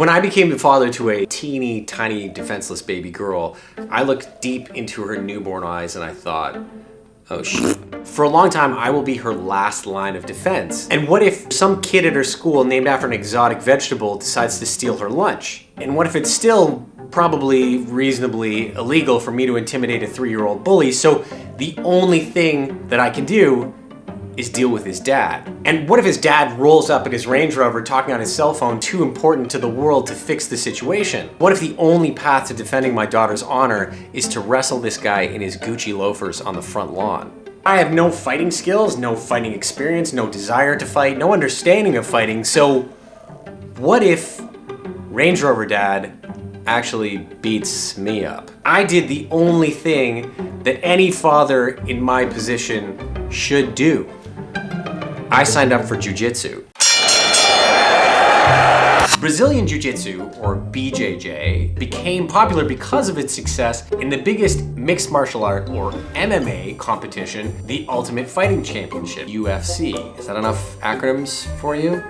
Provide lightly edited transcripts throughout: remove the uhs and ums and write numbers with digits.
When I became the father to a teeny tiny defenseless baby girl, I looked deep into her newborn eyes and I thought, oh shit. For a long time, I will be her last line of defense. And what if some kid at her school named after an exotic vegetable decides to steal her lunch? And what if it's still probably reasonably illegal for me to intimidate a 3-year-old bully? So the only thing that I can do is deal with his dad. And what if his dad rolls up in his Range Rover talking on his cell phone, too important to the world to fix the situation? What if the only path to defending my daughter's honor is to wrestle this guy in his Gucci loafers on the front lawn? I have no fighting skills, no fighting experience, no desire to fight, no understanding of fighting, so what if Range Rover Dad actually beats me up? I did the only thing that any father in my position should do. I signed up for Jiu Jitsu. Brazilian Jiu Jitsu, or BJJ, became popular because of its success in the biggest mixed martial art, or MMA, competition, the Ultimate Fighting Championship, UFC. Is that enough acronyms for you?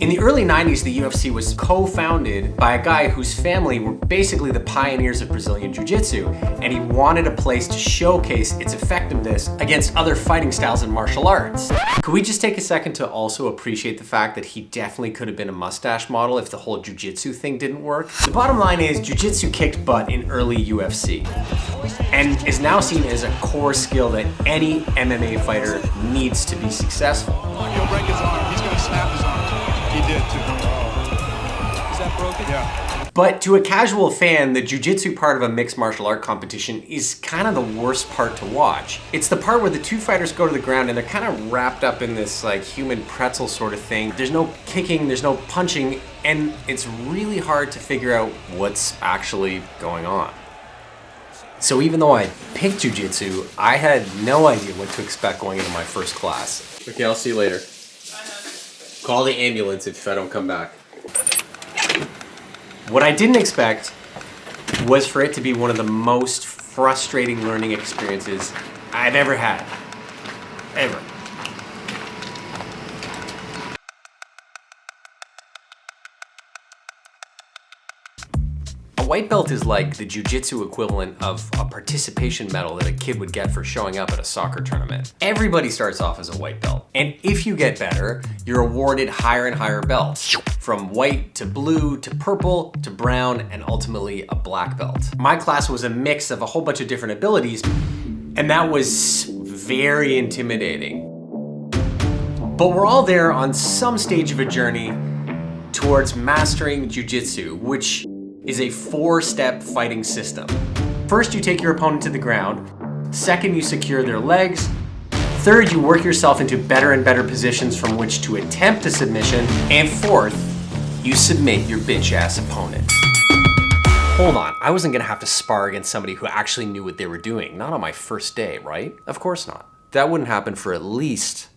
In the early 90s, the UFC was co-founded by a guy whose family were basically the pioneers of Brazilian Jiu-Jitsu, and he wanted a place to showcase its effectiveness against other fighting styles and martial arts. Could we just take a second to also appreciate the fact that he definitely could have been a mustache model if the whole Jiu-Jitsu thing didn't work? The bottom line is, Jiu-Jitsu kicked butt in early UFC, and is now seen as a core skill that any MMA fighter needs to be successful. He'll break his arm. He's gonna snap his arm. He did too. Is that broken? Yeah. But to a casual fan, the jiu-jitsu part of a mixed martial art competition is kind of the worst part to watch. It's the part where the two fighters go to the ground and they're kind of wrapped up in this like human pretzel sort of thing. There's no kicking, there's no punching, and it's really hard to figure out what's actually going on. So even though I picked jiu-jitsu, I had no idea what to expect going into my first class. Okay, I'll see you later. Call the ambulance if I don't come back. What I didn't expect was for it to be one of the most frustrating learning experiences I've ever had. Ever. A white belt is like the jiu-jitsu equivalent of a participation medal that a kid would get for showing up at a soccer tournament. Everybody starts off as a white belt, and if you get better, you're awarded higher and higher belts, from white to blue to purple to brown and ultimately a black belt. My class was a mix of a whole bunch of different abilities, and that was very intimidating. But we're all there on some stage of a journey towards mastering jiu-jitsu, which is a 4-step fighting system. First, you take your opponent to the ground. Second, you secure their legs. Third, you work yourself into better and better positions from which to attempt a submission. And fourth, you submit your bitch-ass opponent. Hold on, I wasn't gonna have to spar against somebody who actually knew what they were doing. Not on my first day, right? Of course not. That wouldn't happen for at least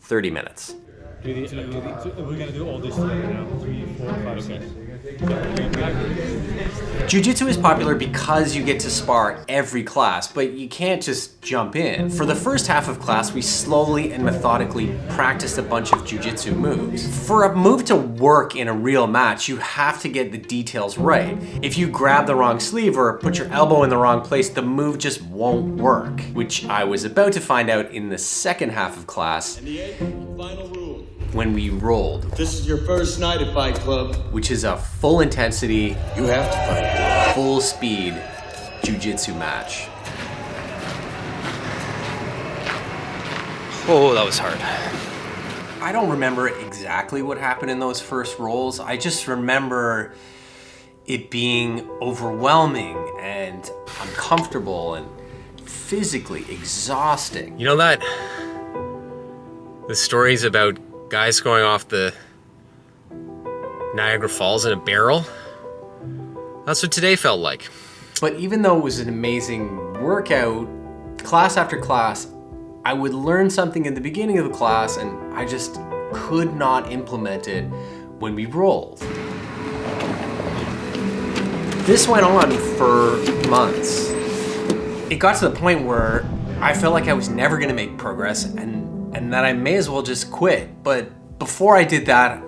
30 minutes. We're gonna do all this now. 3, 4, 5, 6. Jiu-jitsu is popular because you get to spar every class, but you can't just jump in. For the first half of class, we slowly and methodically practiced a bunch of jiu-jitsu moves. For a move to work in a real match, you have to get the details right. If you grab the wrong sleeve or put your elbow in the wrong place, the move just won't work, which I was about to find out in the second half of class. And the 8th final rule. When we rolled. This is your first night at Fight Club. Which is a full intensity, You have to fight. full speed jiu-jitsu match. Oh, that was hard. I don't remember exactly what happened in those first rolls. I just remember it being overwhelming and uncomfortable and physically exhausting. You know that? The stories about guys going off the Niagara Falls in a barrel? That's what today felt like. But even though it was an amazing workout, class after class, I would learn something in the beginning of the class and I just could not implement it when we rolled. This went on for months. It got to the point where I felt like I was never gonna make progress and that I may as well just quit. But before I did that,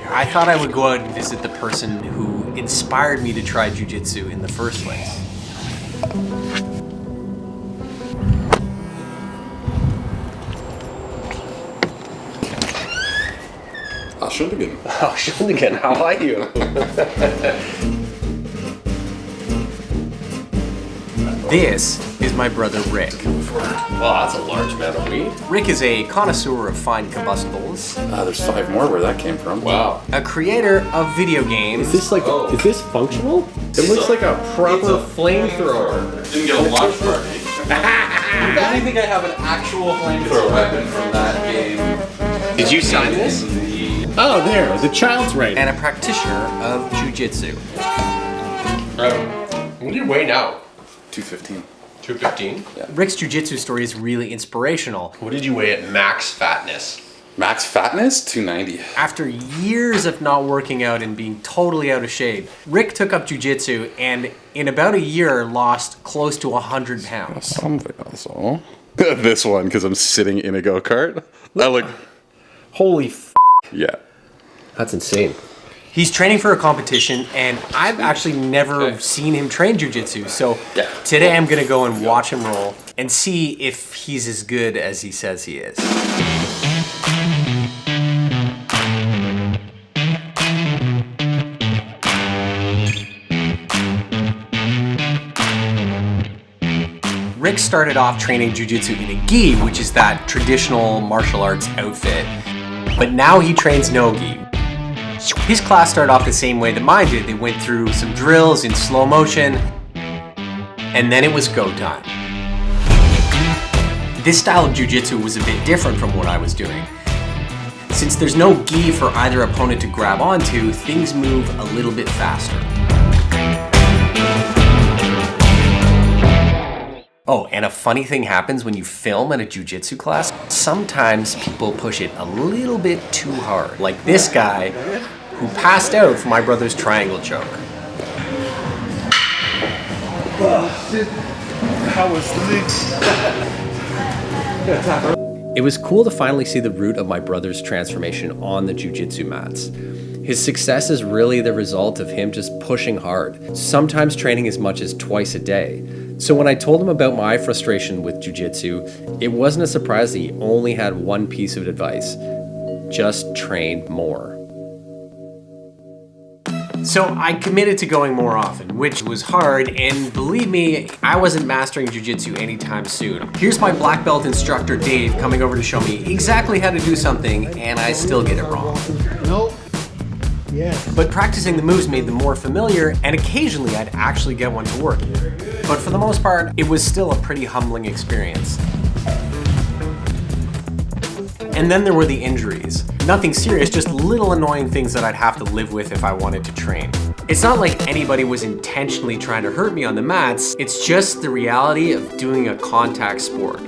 I thought I would go out and visit the person who inspired me to try Jiu Jitsu in the first place. Schundigen. Oh, Schundigen, how are you? This is my brother Rick. Well, that's a large amount of weed. Rick is a connoisseur of fine combustibles, There's 5 more where that came from. Wow. a creator of video games. Is this like, is this functional? It looks like a proper flamethrower. Didn't get a launch party. I think I have an actual flamethrower weapon from that game. Did you sign this? Oh, there, the child's right. And a practitioner of Jiu Jitsu. What do you weigh now? 215. 215? Rick's Jiu Jitsu story is really inspirational. What did you weigh at max fatness? Max fatness, 290. After years of not working out and being totally out of shape, Rick took up Jiu Jitsu and in about a year lost close to 100 pounds. Something also. This one, because I'm sitting in a go-kart. I look... Holy f***. Yeah. That's insane. He's training for a competition, and I've actually never seen him train Jiu Jitsu, so today I'm gonna go and watch him roll and see if he's as good as he says he is. Rick started off training Jiu Jitsu in a gi, which is that traditional martial arts outfit, but now he trains no gi. His class started off the same way that mine did. They went through some drills in slow motion, and then it was go time. This style of jiu-jitsu was a bit different from what I was doing. Since there's no gi for either opponent to grab onto, things move a little bit faster. Oh, and a funny thing happens when you film at a jiu-jitsu class. Sometimes people push it a little bit too hard. Like this guy who passed out from my brother's triangle choke. It was cool to finally see the root of my brother's transformation on the jiu-jitsu mats. His success is really the result of him just pushing hard, sometimes training as much as twice a day. So when I told him about my frustration with jiu-jitsu, it wasn't a surprise that he only had one piece of advice: just train more. So I committed to going more often, which was hard, and believe me, I wasn't mastering jiu-jitsu anytime soon. Here's my black belt instructor Dave coming over to show me exactly how to do something, and I still get it wrong. Nope. Yes. But practicing the moves made them more familiar, and occasionally I'd actually get one to work. But for the most part, it was still a pretty humbling experience. And then there were the injuries. Nothing serious, just little annoying things that I'd have to live with if I wanted to train. It's not like anybody was intentionally trying to hurt me on the mats, it's just the reality of doing a contact sport.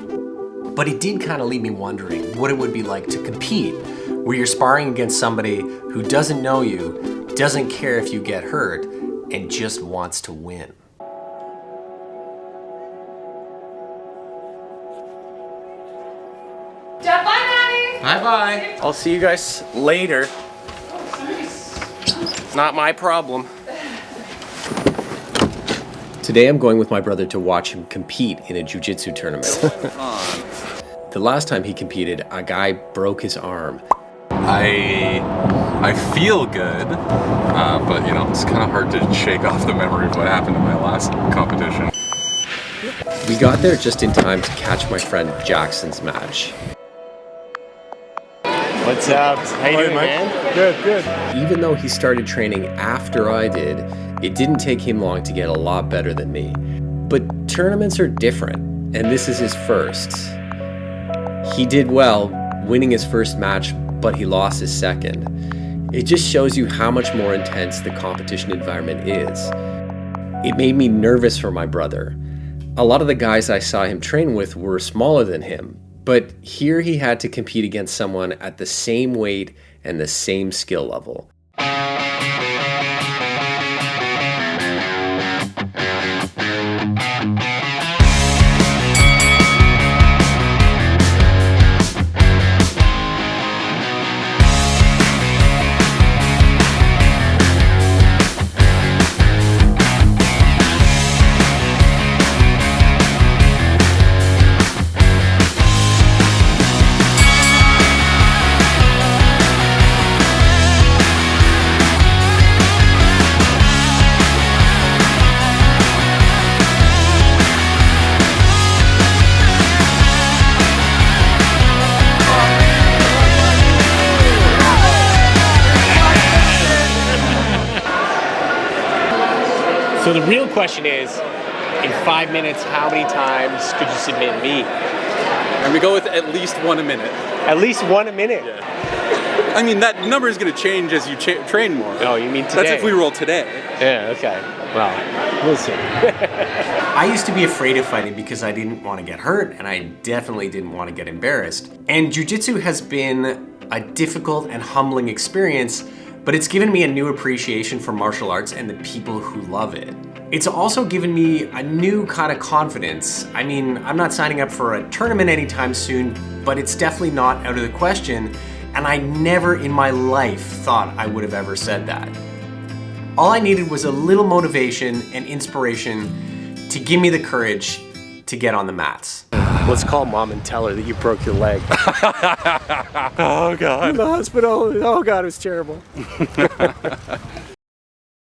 But it did kind of leave me wondering what it would be like to compete, where you're sparring against somebody who doesn't know you, doesn't care if you get hurt, and just wants to win. Bye, Maddie. Bye-bye. I'll see you guys later. Not my problem. Today I'm going with my brother to watch him compete in a jiu-jitsu tournament. The last time he competed, a guy broke his arm. I feel good, but you know, it's kind of hard to shake off the memory of what happened in my last competition. We got there just in time to catch my friend Jackson's match. What's up? How you doing, man? Good, good. Even though he started training after I did, it didn't take him long to get a lot better than me. But tournaments are different, and this is his first. He did well, winning his first match, but he lost his second. It just shows you how much more intense the competition environment is. It made me nervous for my brother. A lot of the guys I saw him train with were smaller than him, but here he had to compete against someone at the same weight and the same skill level. So the real question is, in 5 minutes, how many times could you submit me? And we go with at least 1 a minute. At least 1 a minute? Yeah. I mean, that number is going to change as you train more. Oh, you mean today? That's if we roll today. Yeah, okay. Well, we'll see. I used to be afraid of fighting because I didn't want to get hurt, and I definitely didn't want to get embarrassed. And Jiu Jitsu has been a difficult and humbling experience, but it's given me a new appreciation for martial arts and the people who love it. It's also given me a new kind of confidence. I mean, I'm not signing up for a tournament anytime soon, but it's definitely not out of the question, and I never in my life thought I would have ever said that. All I needed was a little motivation and inspiration to give me the courage to get on the mats. Let's call mom and tell her that you broke your leg. Oh, God. In the hospital. Oh, God, it was terrible.